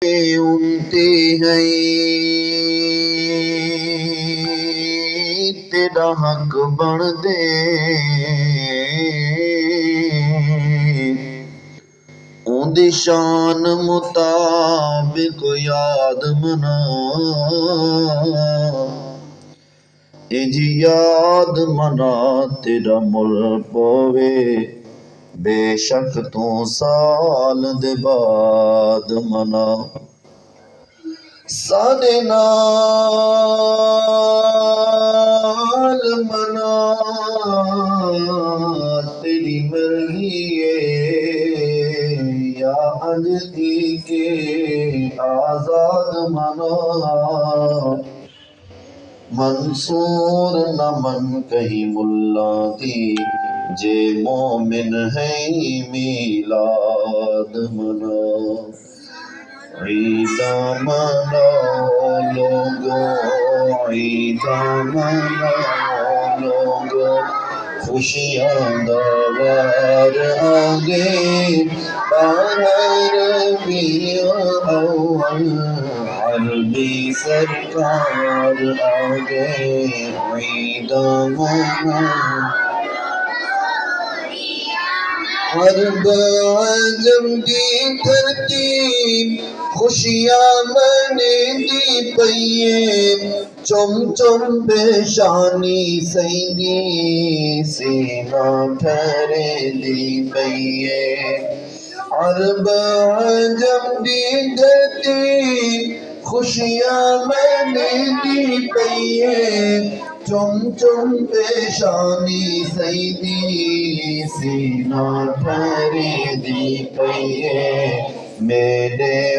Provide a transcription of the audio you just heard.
امتی ہیں تیرا حق بن دے اون دی شان مطابق یاد منا انجی یاد منا تیرا مل پوے بے شک تو سال دے بعد منا سانے نال منا تیری مرضی ہے یا انجتی کے آزاد منا منصور نہ من کہیں ملا دی جے مومن ہے میلاد منا عیدہ مناؤ لوگو عیدہ مناؤ لوگو خوشیاں دوار آگے ربیع اول عربی سرکار آگے عیدہ مناؤ عرب عجم کی ترتیب خوشیاں منے دی پئیے چم چم پیشانی سیدی سینہ ٹھہرے دی پئیے عرب عجم دی ترتیب خوشیاں منے دی پئیے چم چم پیشانی سیدی سینہ ٹھہرے دی پئیے میرے